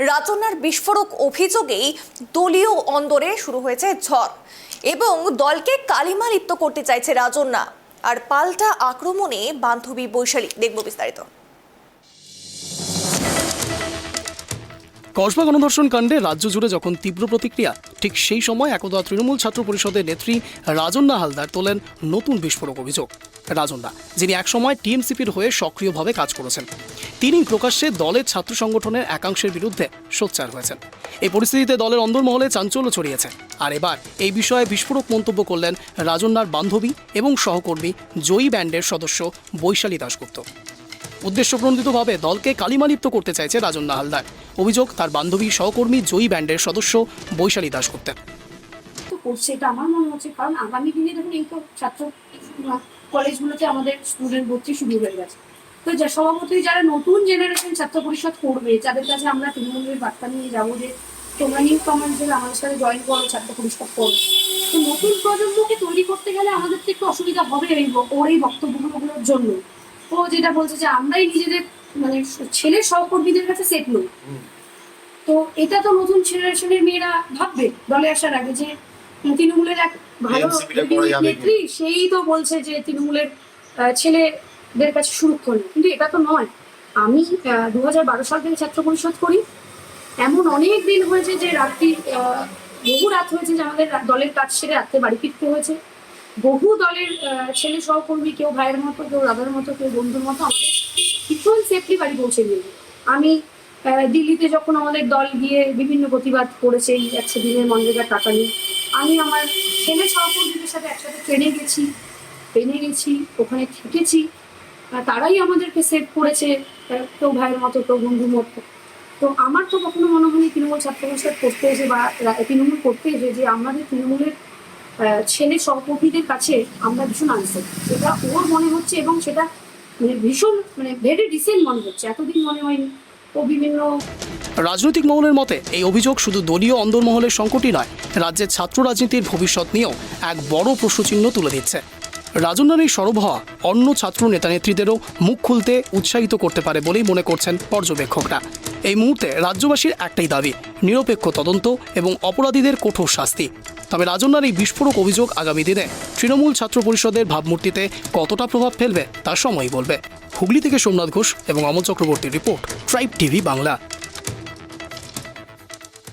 রাজন্যার বিস্ফোরক অভিযোগেই দলীয় অন্দরে শুরু হয়েছে ঝড় এবং দলকে কালিমা লিপ্ত করতে চাইছে রাজন্যা। আর পাল্টা আক্রমণে বান্ধবী বৈশালী। দেখব বিস্তারিত। কসবা গণধর্ষণ কাণ্ডে রাজ্য জুড়ে যখন তীব্র প্রতিক্রিয়া, ঠিক সেই সময় একদা তৃণমূল ছাত্র পরিষদের নেত্রী রাজন্যা হালদার তোলেন নতুন বিস্ফোরক অভিযোগ। রাজন্যা, যিনি একসময় টিএমসিপির হয়ে সক্রিয়ভাবে কাজ করেছেন, তিনি প্রকাশ্যে দলের ছাত্র সংগঠনের একাংশের বিরুদ্ধে সোচ্চার হয়েছেন। এই পরিস্থিতিতে দলের অন্দরমহলে চাঞ্চল্য ছড়িয়েছে। আর এবার এই বিষয়ে বিস্ফোরক মন্তব্য করলেন রাজন্যার বান্ধবী এবং সহকর্মী জয়ী ব্যান্ডের সদস্য বৈশালী দাশগুপ্ত। উদ্দেশ্যপ্রণোদিতভাবে দলকে কালিমালিপ্ত করতে চাইছে রাজন্যা হালদার। অভিযোগ তার বান্ধবী সহকর্মী জয়ী ব্যান্ডের সদস্য বৈশালী দাশগুপ্ত। করছে এটা আমার মনে হচ্ছে, কারণ আগামী দিনে দেখুন এই তো ছাত্র কলেজগুলোতে আমাদের স্টুডেন্ট ভর্তি শুরু হয়ে গেছে। তো যা স্বভাবতই যারা নতুন জেনারেশন ছাত্র পরিষদ করবে, যাদের কাছে আমরা তৃণমূলের বার্তা নিয়ে যাবো যে তোমরা নিউ কামার হিসেবে আমাদের সাথে জয়েন করো, ছাত্র পরিষদ করো, তো নতুন প্রজন্মকে তৈরি করতে গেলে আমাদের তো একটু অসুবিধা হবে ওর এই বক্তব্যগুলোর জন্য। ও যেটা বলছে যে আমরাই নিজেদের মানে ছেলের সহকর্মীদের কাছে সেট নই, তো এটা তো নতুন জেনারেশনের মেয়েরা ভাববে দলে আসার আগে যে তৃণমূলের এক ভালো নেত্রী সেই তো বলছে যে তৃণমূলের ছেলেদের কাছে সুরক্ষা নেই, কিন্তু এটা তো নয়। আমি 2012 সাল থেকে ছাত্র পরিষদ করি। এমন অনেক দিন হয়েছে যে রাত্রি বহু রাত হয়েছে যে আমাদের দলের কাজ সেরে রাত্রে বাড়ি ফিরতে হয়েছে। বহু দলের ছেলে সহকর্মী, কেউ ভাইয়ের মতো, কেউ দাদার মতো, কেউ বন্ধুর মতো আমাদের ভীষণ সেফলি বাড়ি পৌঁছে দিয়েছে। আমি দিল্লিতে যখন আমাদের দল গিয়ে বিভিন্ন প্রতিবাদ করেছে এই 100 দিনের মনরেগার টাকা নিয়ে, আমি আমার ছেলে সহকর্মীদের সাথে একসাথে ট্রেনে গেছি, ওখানে থেকেছি। তারাই আমাদেরকে সেভ করেছে, কেউ ভাইয়ের মতো, কেউ বন্ধুর মতো। তো আমার তো কখনো মনে হয়নি তৃণমূল ছাত্র পরিষদ করতে এসে বা তৃণমূল করতে এসে যে আমাদের তৃণমূলের ছেলে সহকর্মীদের কাছে আমরা ভীষণ আনসার, সেটা ওর মনে হচ্ছে এবং সেটা মানে ভীষণ মানে ভেরি রিসেন্ট মনে হচ্ছে, এতদিন মনে হয়নি। ও বিভিন্ন রাজনৈতিক মহলের মতে এই অভিযোগ শুধু দলীয় অন্দরমহলের সংকটই নয়, রাজ্যের ছাত্র রাজনীতির ভবিষ্যৎ নিয়েও এক বড় প্রশ্নচিহ্ন তুলে দিচ্ছে। রাজন্যার এই সরব হওয়া অন্য ছাত্র নেতানেত্রীদেরও মুখ খুলতে উৎসাহিত করতে পারে বলেই মনে করছেন পর্যবেক্ষকরা। এই মুহূর্তে রাজ্যবাসীর একটাই দাবি, নিরপেক্ষ তদন্ত এবং অপরাধীদের কঠোর শাস্তি। তবে রাজন্যার এই বিস্ফোরক অভিযোগ আগামী দিনে তৃণমূল ছাত্র পরিষদের ভাবমূর্তিতে কতটা প্রভাব ফেলবে তা সময়ই বলবে। হুগলি থেকে সোমনাথ ঘোষ এবং অমল চক্রবর্তীর রিপোর্ট, ট্রাইব টিভি বাংলা।